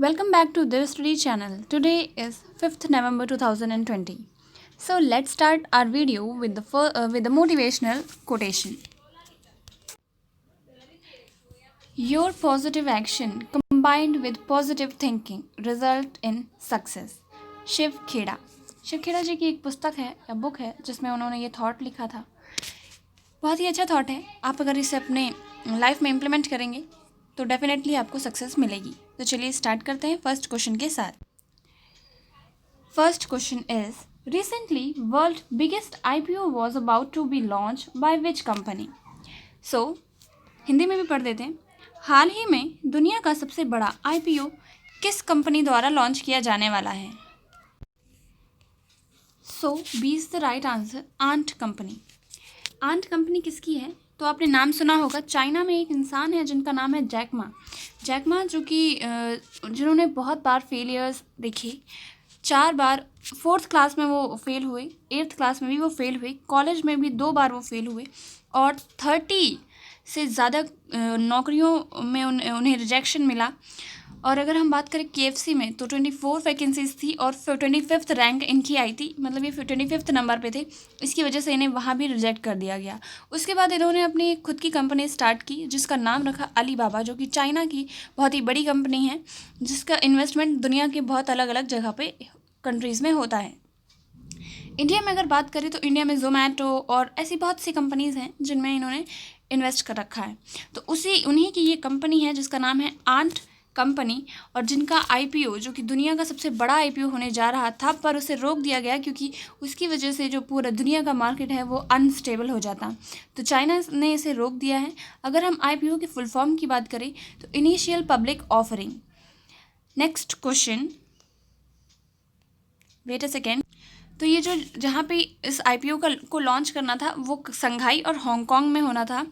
Welcome back to Their Study channel. Today is 5th November 2020. So let's start our video with the motivational quotation. Your positive action combined with positive thinking result in success. Shiv Kheda जी की एक पुस्तक है या book है जिसमें उन्होंने ये thought लिखा था. बहुत ही अच्छा थॉट है. आप अगर इसे अपने लाइफ में इम्प्लीमेंट करेंगे तो डेफिनेटली आपको सक्सेस मिलेगी. तो चलिए स्टार्ट करते हैं फर्स्ट क्वेश्चन के साथ. First question is recently world biggest IPO was about to be launch by which company. So Hindi में भी पढ़ देते हैं. हाल ही में दुनिया का सबसे बड़ा IPO किस कंपनी द्वारा लॉन्च किया जाने वाला है. So B is the right answer, ant company. Ant company किसकी है तो आपने नाम सुना होगा. चाइना में एक इंसान है जिनका नाम है जैकमा जो कि जिन्होंने बहुत बार फेलियर्स देखे. 4 बार 4th क्लास में वो फेल हुए, 8th क्लास में भी वो फेल हुए, कॉलेज में भी 2 बार वो फेल हुए और 30 से ज़्यादा नौकरियों में उन्हें रिजेक्शन मिला. और अगर हम बात करें KFC में तो 24 वैकेंसीज थी और 25th रैंक इनकी आई थी. मतलब ये 25th नंबर पे थे. इसकी वजह से इन्हें वहाँ भी रिजेक्ट कर दिया गया. उसके बाद इन्होंने अपनी खुद की कंपनी स्टार्ट की जिसका नाम रखा अलीबाबा, जो कि चाइना की बहुत ही बड़ी कंपनी है जिसका इन्वेस्टमेंट दुनिया के बहुत अलग अलग जगह पे कंट्रीज़ में होता है. इंडिया में अगर बात करें तो इंडिया में जोमेटो और ऐसी बहुत सी कंपनीज़ हैं जिनमें इन्होंने इन्वेस्ट कर रखा है. तो उन्हीं की ये कंपनी है जिसका नाम है आंट कंपनी और जिनका IPO जो कि दुनिया का सबसे बड़ा IPO होने जा रहा था पर उसे रोक दिया गया क्योंकि उसकी वजह से जो पूरा दुनिया का मार्केट है वो अनस्टेबल हो जाता. तो चाइना ने इसे रोक दिया है. अगर हम IPO की फुल फॉर्म की बात करें तो initial public offering. Next question, wait a second. तो ये जो जहाँ पे इस IPO को लॉन्च करना था वो संघाई और हांगकांग में होना था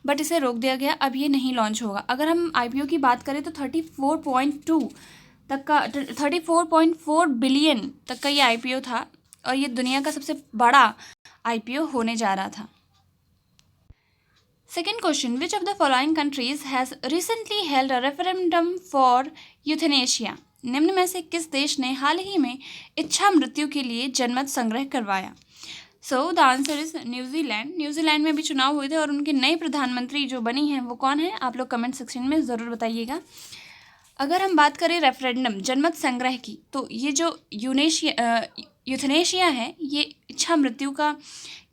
बट इसे रोक दिया गया. अब ये नहीं लॉन्च होगा. अगर हम IPO की बात करें तो 34.4 बिलियन तक का ये IPO था और ये दुनिया का सबसे बड़ा IPO होने जा रहा था. Second question, which of the following countries has recently held a referendum for euthanasia. निम्न में से किस देश ने हाल ही में इच्छा मृत्यु के लिए जनमत संग्रह करवाया. So the answer is New Zealand. New Zealand में भी चुनाव हुए थे और उनके नए प्रधानमंत्री जो बनी हैं वो कौन है आप लोग कमेंट सेक्शन में ज़रूर बताइएगा. अगर हम बात करें रेफरेंडम जनमत संग्रह की तो ये जो यूथनेशिया है ये इच्छा मृत्यु का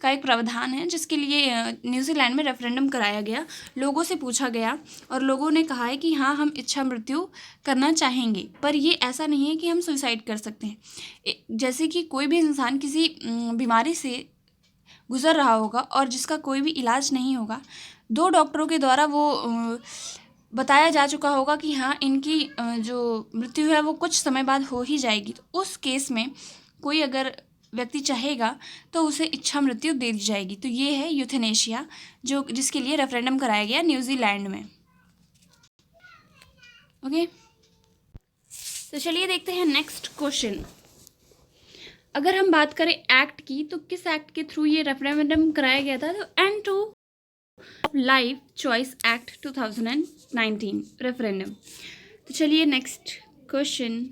एक प्रावधान है जिसके लिए न्यूजीलैंड में रेफरेंडम कराया गया. लोगों से पूछा गया और लोगों ने कहा है कि हाँ हम इच्छा मृत्यु करना चाहेंगे पर ये ऐसा नहीं है कि हम सुसाइड कर सकते हैं. जैसे कि कोई भी इंसान किसी बीमारी से गुजर रहा होगा और जिसका कोई भी इलाज नहीं होगा, 2 डॉक्टरों के द्वारा वो बताया जा चुका होगा कि हाँ इनकी जो मृत्यु है वो कुछ समय बाद हो ही जाएगी. तो उस केस में कोई अगर व्यक्ति चाहेगा तो उसे इच्छा मृत्यु दे दी जाएगी. तो ये है यूथेनेशिया जो जिसके लिए रेफरेंडम कराया गया न्यूजीलैंड में. ओके तो चलिए देखते हैं नेक्स्ट क्वेश्चन. अगर हम बात करें एक्ट की तो किस एक्ट के थ्रू ये रेफरेंडम कराया गया था. तो End to Life Choice Act 2019 referendum. तो चलिए नेक्स्ट क्वेश्चन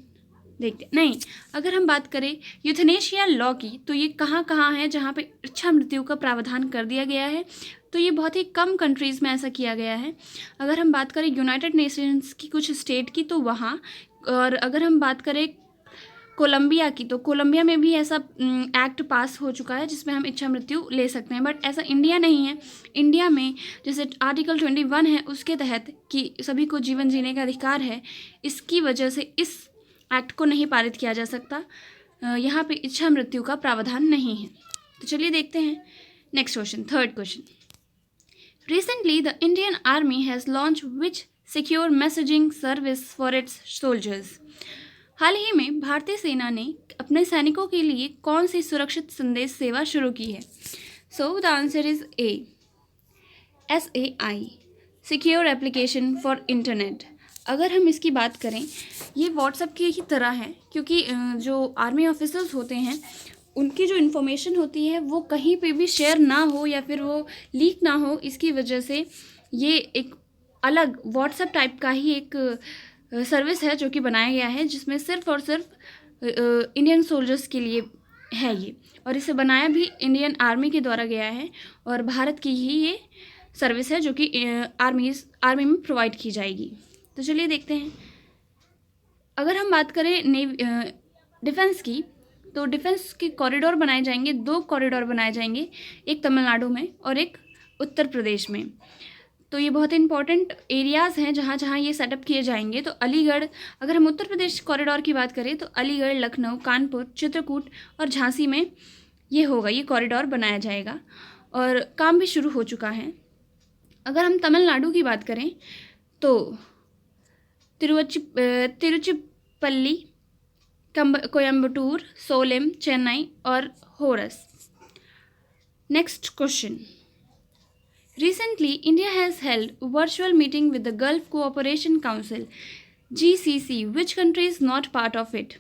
देखते. नहीं, अगर हम बात करें यूथनेशिया लॉ की तो ये कहाँ है जहाँ पे इच्छा मृत्यु का प्रावधान कर दिया गया है. तो ये बहुत ही कम कंट्रीज़ में ऐसा किया गया है. अगर हम बात करें यूनाइटेड नेशंस की कुछ स्टेट की तो वहाँ, और अगर हम बात करें कोलंबिया की तो कोलंबिया में भी ऐसा एक्ट पास हो चुका है जिसमें हम इच्छा मृत्यु ले सकते हैं. बट ऐसा इंडिया नहीं है. इंडिया में जैसे आर्टिकल 21 है उसके तहत कि सभी को जीवन जीने का अधिकार है, इसकी वजह से इस एक्ट को नहीं पारित किया जा सकता. यहाँ पे इच्छा मृत्यु का प्रावधान नहीं है. तो चलिए देखते हैं next question. Third question, recently the Indian army has launch which secure messaging service for its soldiers. हाल ही में भारतीय सेना ने अपने सैनिकों के लिए कौन सी सुरक्षित संदेश सेवा शुरू की है. So the answer is SAI secure application for internet. अगर हम इसकी बात करें ये व्हाट्सएप की ही तरह है क्योंकि जो आर्मी ऑफिसर्स होते हैं उनकी जो इन्फॉर्मेशन होती है वो कहीं पे भी शेयर ना हो या फिर वो लीक ना हो. इसकी वजह से ये एक अलग व्हाट्सएप टाइप का ही एक सर्विस है जो कि बनाया गया है, जिसमें सिर्फ और सिर्फ इंडियन सोल्जर्स के लिए है ये, और इसे बनाया भी इंडियन आर्मी के द्वारा गया है, और भारत की ही ये सर्विस है जो कि आर्मी में प्रोवाइड की जाएगी। तो चलिए देखते हैं। अगर हम बात करें डिफेंस की, तो डिफेंस के कॉरिडोर बनाए जाएंगे, 2 कॉरिडोर बनाए जाएंगे, एक तमिलनाडु में और एक उत्तर प्रदेश में। तो ये बहुत इंपॉर्टेंट एरियाज़ हैं जहाँ जहाँ ये सेटअप किए जाएंगे। तो अलीगढ़, अगर हम उत्तर प्रदेश कॉरिडोर की बात करें तो अलीगढ़, लखनऊ, कानपुर, चित्रकूट और झांसी में ये होगा, ये कॉरिडोर बनाया जाएगा और काम भी शुरू हो चुका है। अगर हम तमिलनाडु की बात करें तो तिरुचिपल्ली, कोयम्बटूर, सोलेम, चेन्नई और होरस। Next question. Recently, India has held a virtual meeting with the Gulf Cooperation Council (GCC). Which country is not part of it?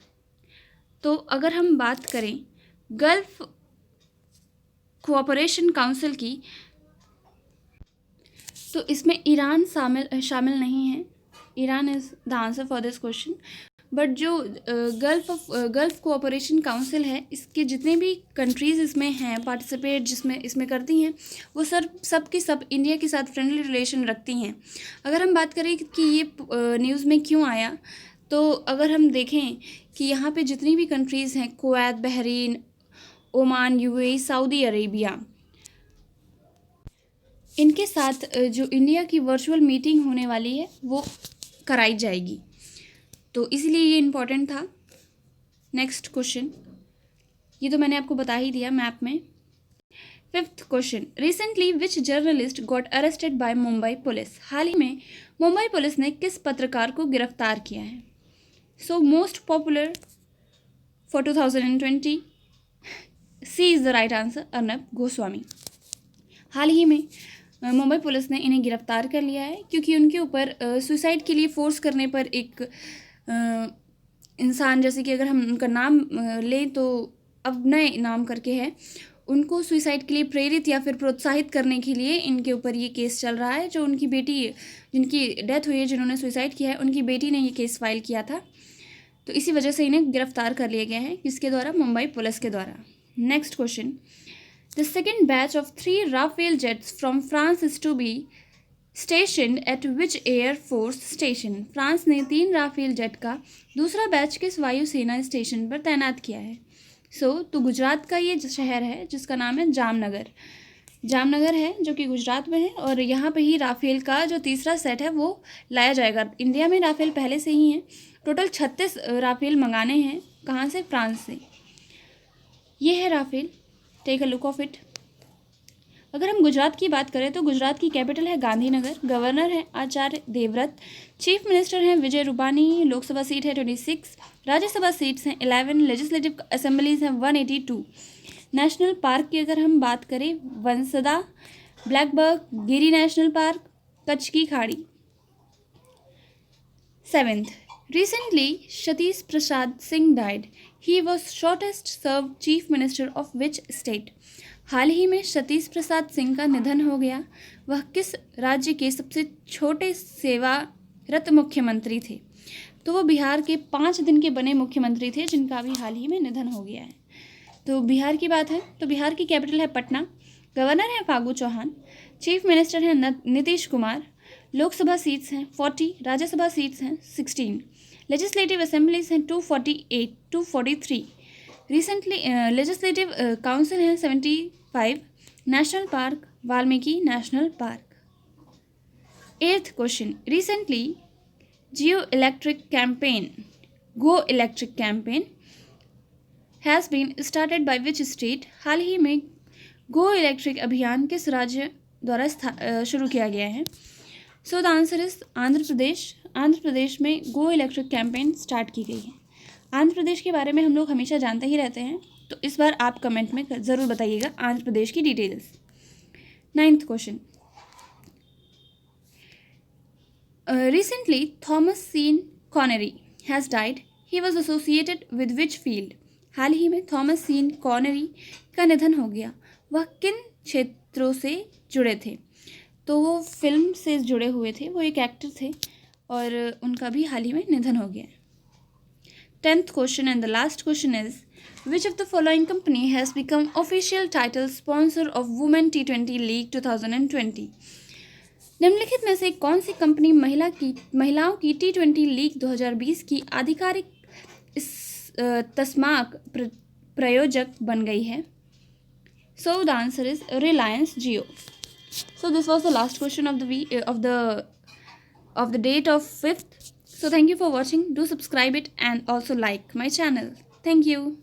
तो अगर हम बात करें गल्फ कोऑपरेशन काउंसिल की, तो इसमें ईरान शामिल नहीं है। Iran is the answer for this question. But जो गल्फ कोऑपरेशन काउंसिल है, इसके जितने भी कंट्रीज़ इसमें हैं पार्टिसिपेट, जिसमें इसमें करती हैं, वो सब की सब इंडिया के साथ फ्रेंडली रिलेशन रखती हैं। अगर हम बात करें कि ये न्यूज़ में क्यों आया, तो अगर हम देखें कि यहाँ पे जितनी भी कंट्रीज़ हैं, Kuwait, Bahrain, Oman, UAE, Saudi Arabia, इनके साथ जो इंडिया की वर्चुअल मीटिंग होने वाली है वो कराई जाएगी, तो इसलिए ये इम्पॉर्टेंट था। नेक्स्ट क्वेश्चन, ये तो मैंने आपको बता ही दिया मैप में। 5th question. Recently which journalist got arrested by Mumbai police? हाल ही में मुंबई पुलिस ने किस पत्रकार को गिरफ्तार किया है? So most popular for 2020, C is the right answer, Arnab Goswami. हाल ही में मुंबई पुलिस ने इन्हें गिरफ्तार कर लिया है क्योंकि उनके ऊपर सुसाइड के लिए फोर्स करने पर एक इंसान, जैसे कि अगर हम उनका नाम लें तो अभिनय नाम करके है, उनको सुसाइड के लिए प्रेरित या फिर प्रोत्साहित करने के लिए इनके ऊपर ये केस चल रहा है। जो उनकी बेटी, जिनकी डेथ हुई है, जिन्होंने सुसाइड किया है, उनकी बेटी ने ये केस फाइल किया था, तो इसी वजह से इन्हें गिरफ्तार कर लिया गया है। किसके द्वारा? मुंबई पुलिस के द्वारा। Next question. The second batch of 3 Rafale jets from France is to be stationed at which air force station? France ने 3 राफेल जेट का दूसरा बैच किस वायुसेना स्टेशन पर तैनात किया है? तो गुजरात का ये शहर है जिसका नाम है जामनगर है, जो कि गुजरात में है, और यहाँ पे ही राफेल का जो तीसरा सेट है वो लाया जाएगा। इंडिया में राफेल पहले से ही हैं, टोटल 36 राफेल मंगाने हैं। कहाँ से? फ्रांस से। ये है Rafale, take a look of it. अगर हम गुजरात की बात करें तो गुजरात की कैपिटल है गांधीनगर, गवर्नर है आचार्य देवव्रत, चीफ मिनिस्टर हैं विजय रूपानी, लोकसभा सीट है 26, राज्यसभा सीट्स हैं 11, लेजिस्लेटिव असेंबलीज हैं 182। नेशनल पार्क की अगर हम बात करें, वंसदा, ब्लैकबक, गिरी नेशनल पार्क, कच्छ की खाड़ी। 7th, recently Satish Prasad Singh died. He was shortest served chief minister of which state? हाल ही में सतीश प्रसाद सिंह का निधन हो गया। वह किस राज्य के सबसे छोटे सेवारत मुख्यमंत्री थे? तो वो बिहार के 5 दिन के बने मुख्यमंत्री थे, जिनका भी हाल ही में निधन हो गया है। तो बिहार की बात है तो बिहार की कैपिटल है पटना, गवर्नर है फागू चौहान, चीफ मिनिस्टर है नीतीश कुमार, लोकसभा सीट्स हैं 40, राज्यसभा सीट्स हैं 16, लेजिस्लेटिव असेंबलीज हैं 248, 243, रिसेंटली लेजिस्लेटिव काउंसिल हैं 75, national park Valmiki national park. 8th question. Recently go electric campaign has been started by which state? हाल ही में गो इलेक्ट्रिक अभियान किस राज्य द्वारा शुरू किया गया है? The answer is Andhra Pradesh. Andhra Pradesh में गो इलेक्ट्रिक कैंपेन स्टार्ट की गई है। आंध्र प्रदेश के बारे में हम लोग हमेशा जानते ही रहते हैं, तो इस बार आप कमेंट में ज़रूर बताइएगा आंध्र प्रदेश की details. 9th question. Recently Thomas Sean Connery has died, he was associated with which field? हाल ही में थॉमस सीन कॉनेरी का निधन हो गया। वह किन क्षेत्रों से जुड़े थे? तो वो फिल्म से जुड़े हुए थे, वो एक एक्टर थे और उनका भी हाल ही में निधन हो गया। 10th question and the last question is, which of the following company has become official title sponsor of Women T20 League 2020? निम्नलिखित में से कौन सी कंपनी महिलाओं की T20 लीग 2020 की आधिकारिक तस्माक प्रायोजक बन गई है? So the answer is Reliance Jio. So this was the last question of the date of 5th. So thank you for watching. Do subscribe it and also like my channel. Thank you.